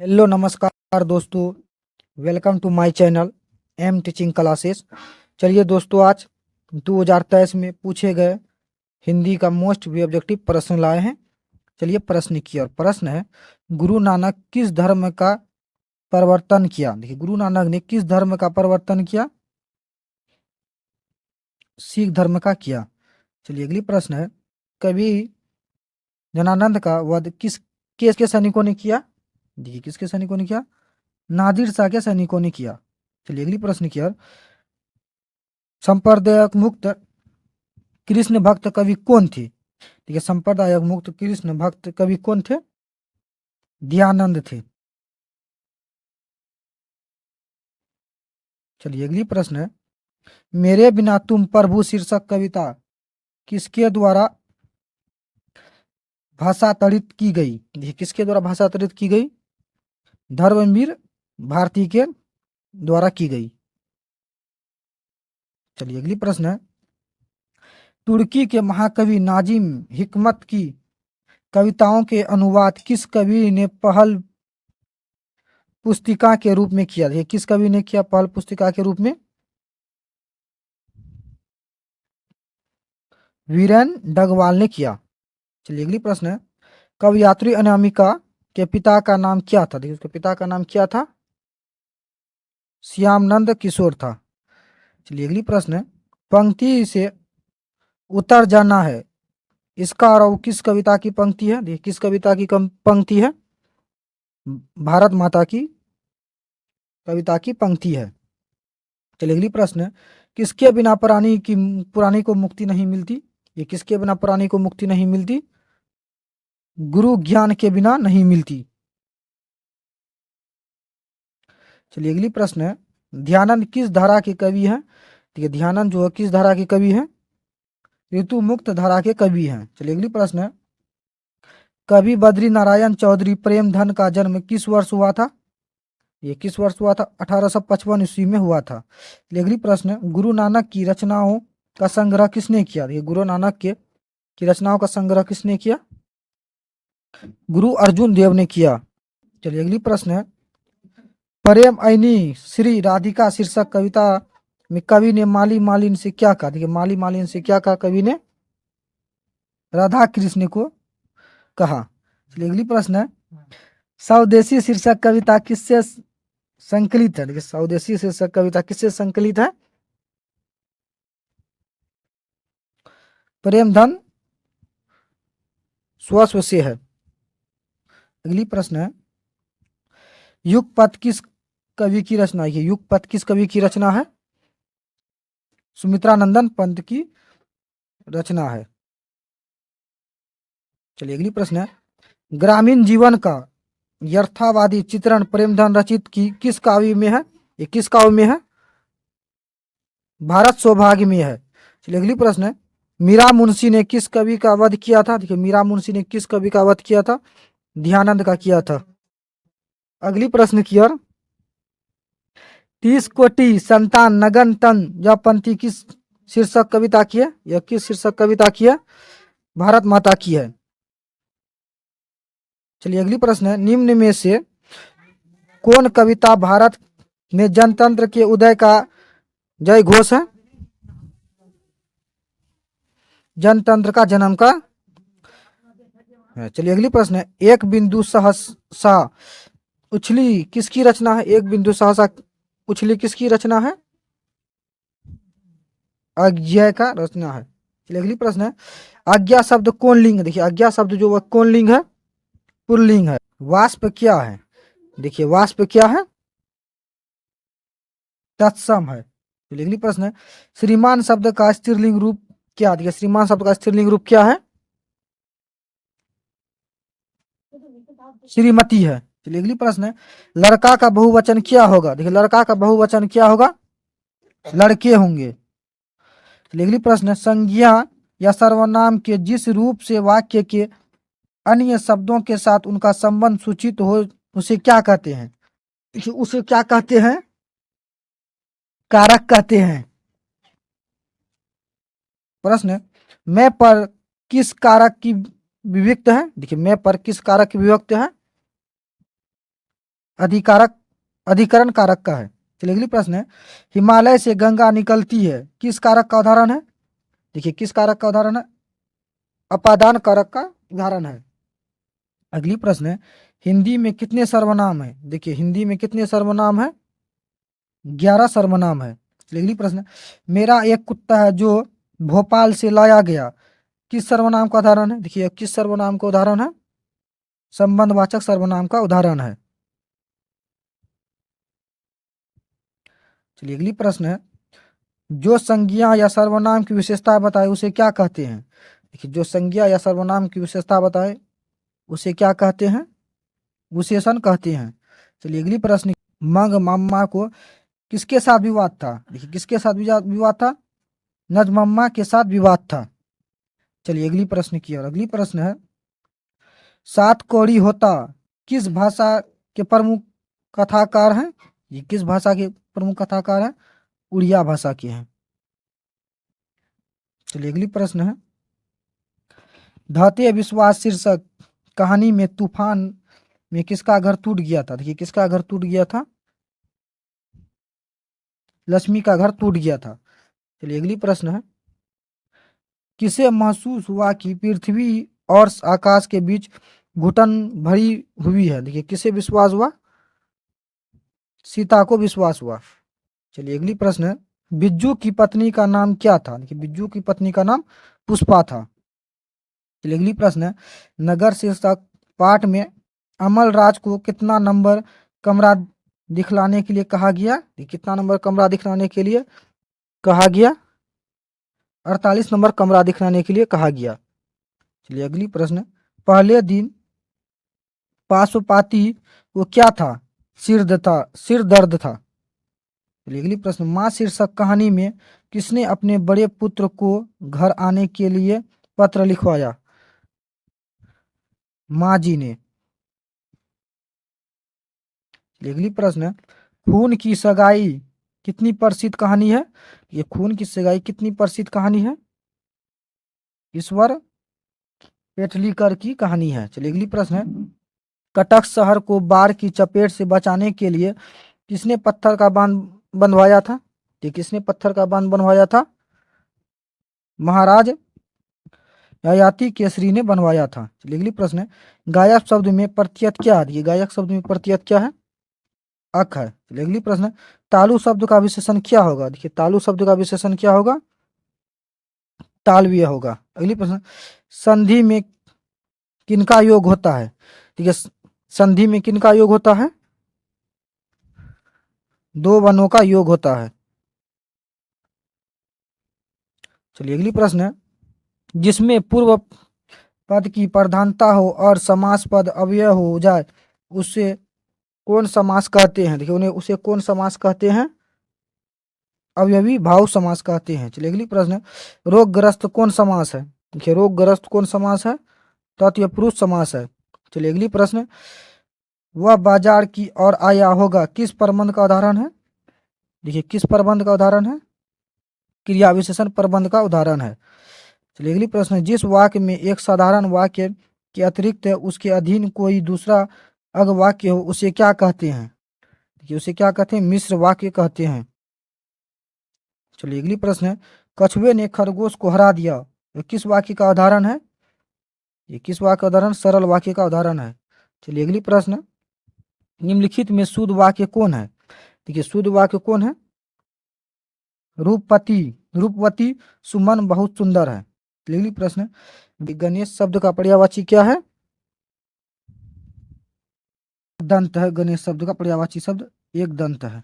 Hello नमस्कार दोस्तों। Welcome to my channel M teaching classes. चलिए दोस्तों, आज 2023 में पूछे गए हिंदी का मोस्ट भी ऑब्जेक्टिव प्रश्न लाए हैं। चलिए प्रश्न की ओर। प्रश्न है, गुरु नानक किस धर्म का परिवर्तन किया? देखिए, गुरु नानक ने किस धर्म का परिवर्तन किया? सिख धर्म का किया। चलिए अगली प्रश्न है, कवि जनानंद का वध किस के सैनिकों ने किया? देखिए, किसके सैनिकों ने किया? नादिर शाह के सैनिकों ने किया। चलिए अगली प्रश्न की ओर। संप्रदायक मुक्त कृष्ण भक्त कवि कौन थे? ठीक है, संप्रदायक मुक्त कृष्ण भक्त कवि कौन थे? दयानंद थे। चलिए अगली प्रश्न है, मेरे बिना तुम प्रभु शीर्षक कविता किसके द्वारा भाषांतरित की गई? देखिए, किसके द्वारा भाषांतरित की गई? धर्मवीर भारती के द्वारा की गई। चलिए अगली प्रश्न है, तुर्की के महाकवि नाजिम हिकमत की कविताओं के अनुवाद किस कवि ने पहल पुस्तिका के रूप में किया? देखिए, किस कवि ने किया पहल पुस्तिका के रूप में? वीरेन डगवाल ने किया। चलिए अगली प्रश्न है, कवयित्री अनामिका के पिता का नाम क्या था? देखिए, उसके पिता का नाम क्या था? श्यामनंद किशोर था। चलिए अगली प्रश्न है, पंक्ति से उतर जाना है, इसका आरोह किस कविता की पंक्ति है? देखिए, किस कविता की पंक्ति है? भारत माता की कविता की पंक्ति है। चलिए अगली प्रश्न है, किसके बिना पुरानी को मुक्ति नहीं मिलती? ये किसके बिना पुरानी को मुक्ति नहीं मिलती? गुरु ज्ञान के बिना नहीं मिलती। चलिए अगली प्रश्न है, ध्यानंद किस धारा के कवि हैं? ठीक है, ध्यानंद जो है किस धारा के कवि हैं? ऋतु मुक्त धारा के कवि हैं। चलिए अगली प्रश्न है, कवि बद्री नारायण चौधरी प्रेमधन का जन्म किस वर्ष हुआ था? ये किस वर्ष हुआ था? 1855 ईस्वी में हुआ था। चलिए अगली प्रश्न है, गुरु नानक की रचनाओं का संग्रह किसने किया? ये गुरु नानक की रचनाओं का संग्रह किसने किया? गुरु अर्जुन देव ने किया। चलिए अगली प्रश्न है, प्रेम ऐनी श्री राधिका शीर्षक कविता में कवि ने माली मालिन से क्या कहा? देखिए, माली मालिन से क्या कहा कवि ने? राधा कृष्ण को कहा। चलिए अगली प्रश्न है, स्वदेशी शीर्षक कविता किससे संकलित है? देखिए, स्वदेशी शीर्षक कविता किससे संकलित है? प्रेमधन स्वस्व से है। अगली प्रश्न है, युगपथ किस कवि की रचना है? युगपथ किस कवि की रचना है? सुमित्रानंदन पंत की रचना है। चलिए अगली प्रश्न है, ग्रामीण जीवन का यथार्थवादी चित्रण प्रेमधन रचित की किस काव्य में है? ये किस काव्य में है? भारत सौभाग्य में है। चलिए अगली प्रश्न है, मीरा मुंशी ने किस कवि का वध किया था? देखिए, मीरा मुंशी ने किस कवि का वध किया था? ध्यानंद का किया था। अगली प्रश्न की ओर, 30 कोटि संतान नगन तन यह पंक्ति किस शीर्षक कविता की है? यह किस शीर्षक कविता की है? भारत माता की है। चलिए अगली प्रश्न है, निम्न में से कौन कविता भारत में जनतंत्र के उदय का जय घोष है? जनतंत्र का जन्म का। चलिए अगली प्रश्न है, एक बिंदु सहसा उछली किसकी रचना है? एक बिंदु सहसा उछली किसकी रचना है? अज्ञेय का रचना है। चलिए अगली प्रश्न है, आज्ञा शब्द कौन लिंग है? देखिए, आज्ञा शब्द जो वह कौन लिंग है? पुल्लिंग है। वाष्प क्या है? देखिए, वाष्प क्या है? तत्सम है। चलिए अगली प्रश्न है, श्रीमान शब्द का स्त्रीलिंग रूप क्या? देखिए, श्रीमान शब्द का स्त्रीलिंग रूप क्या है? श्रीमती है। चलिए अगली प्रश्न है, लड़का का बहुवचन क्या होगा? देखिए, लड़का का बहुवचन क्या होगा? लड़के होंगे। चलिए अगली प्रश्न है, संज्ञा या सर्वनाम के जिस रूप से वाक्य के अन्य शब्दों के साथ उनका संबंध सूचित हो उसे क्या कहते हैं? उसे क्या कहते हैं? कारक कहते हैं। प्रश्न है, मैं पर किस कारक की विभक्त है? देखिए, मैं पर किस कारक की विभक्त है? अधिकारक अधिकरण कारक का है। चलिए अगली प्रश्न है, हिमालय से गंगा निकलती है किस कारक का उदाहरण है? देखिए किस कारक का उदाहरण है? अपादान कारक का उदाहरण है। अगली प्रश्न है, हिंदी में कितने सर्वनाम है? देखिए हिंदी में कितने सर्वनाम है? 11 सर्वनाम है। चलिए अगली प्रश्न है, मेरा एक कुत्ता है जो भोपाल से लाया गया किस सर्वनाम का उदाहरण है? देखिए किस सर्वनाम का उदाहरण है? संबंधवाचक सर्वनाम का उदाहरण है। चलिए अगली प्रश्न है, जो संज्ञा या सर्वनाम की विशेषता बताए उसे क्या कहते हैं? देखिए जो संज्ञा या सर्वनाम की विशेषता बताए उसे क्या कहते हैं? विशेषण कहते हैं। चलिए अगली प्रश्न, मंग मामा को किसके साथ विवाद था? देखिए किसके साथ विवाद था? नजमम्मा के साथ विवाद था। चलिए अगली प्रश्न की ओर। अगली प्रश्न है, सात कौड़ी होता किस भाषा के प्रमुख कथाकार हैं? ये किस भाषा के प्रमुख कथाकार हैं? उड़िया भाषा के हैं। चलिए अगली प्रश्न है, धते विश्वास शीर्षक कहानी में तूफान में किसका घर टूट गया था? देखिए किसका घर टूट गया था? लक्ष्मी का घर टूट गया था। चलिए अगली प्रश्न है, किसे महसूस हुआ कि पृथ्वी और आकाश के बीच घुटन भरी हुई है? देखिए किसे विश्वास हुआ? सीता को विश्वास हुआ। चलिए अगली प्रश्न है, बिज्जू की पत्नी का नाम क्या था? देखिए बिज्जू की पत्नी का नाम पुष्पा था। चलिए अगली प्रश्न है, नगर शीर्षक पाठ में अमल राज को कितना नंबर कमरा दिखलाने के लिए कहा गया? कितना नंबर कमरा दिखलाने के लिए कहा गया? 48 नंबर कमरा दिखलाने के लिए कहा गया। चलिए अगली प्रश्न, पहले दिन पाशुपाती वो क्या था? सिर दर्द था। चलिए अगली प्रश्न, माँ शीर्षक कहानी में किसने अपने बड़े पुत्र को घर आने के लिए पत्र लिखवाया? माँ जी ने। चलिए अगली प्रश्न, खून की सगाई कितनी प्रसिद्ध कहानी है? ये खून की सगाई कितनी प्रसिद्ध कहानी है? ईश्वर पेटलीकर की कहानी है। चलिए अगली प्रश्न है, कटक शहर को बाढ़ की चपेट से बचाने के लिए किसने पत्थर का बांध बनवाया था? ये किसने पत्थर का बांध बनवाया था? महाराज ययाति केसरी ने बनवाया था। चलिए अगली प्रश्न है, गायक शब्द में प्रत्यय क्या है? ये गायक शब्द में प्रत्यय क्या है? अक है। चलिए अगली प्रश्न है, तालु शब्द का विशेषण क्या होगा? देखिए तालु शब्द का विशेषण क्या होगा? तालव्य होगा। अगली प्रश्न, संधि में किनका योग होता है? ठीक है, संधि में किनका योग होता है? दो वनों का योग होता है। चलिए अगली प्रश्न है, जिसमें पूर्व पद की प्रधानता हो और समास पद अव्यय हो जाए उसे कौन समास कहते हैं? देखिए उन्हें उसे कौन समास कहते हैं? अवयवी भाव समास कहते हैं। चलिए अगली प्रश्न है, रोगग्रस्त कौन समास है? देखिए रोगग्रस्त कौन समास है? तत्व पुरुष समास है। चलिए अगली प्रश्न, वह बाजार की ओर आया होगा किस प्रबंध का उदाहरण है? देखिए किस प्रबंध का उदाहरण है? क्रिया विशेषण प्रबंध का उदाहरण है। चलिए अगली प्रश्न है, जिस वाक्य में एक साधारण वाक्य के अतिरिक्त उसके अधीन कोई दूसरा अगवाक्य हो उसे क्या कहते हैं? देखिए उसे क्या कहते हैं? मिश्र वाक्य कहते हैं। चलिए अगली प्रश्न है, कछुए ने खरगोश को हरा दिया, ये किस वाक्य का उदाहरण है? ये किस वाक्य का उदाहरण? सरल वाक्य का उदाहरण है। चलिए अगली प्रश्न, निम्नलिखित में शुद्ध वाक्य कौन है? देखिए शुद्ध वाक्य कौन है? रूपवती सुमन बहुत सुंदर है। अगली प्रश्न, गणेश शब्द का पर्यायवाची क्या है? दंत है। गणेश शब्द का पर्यायवाची शब्द एक दंत है।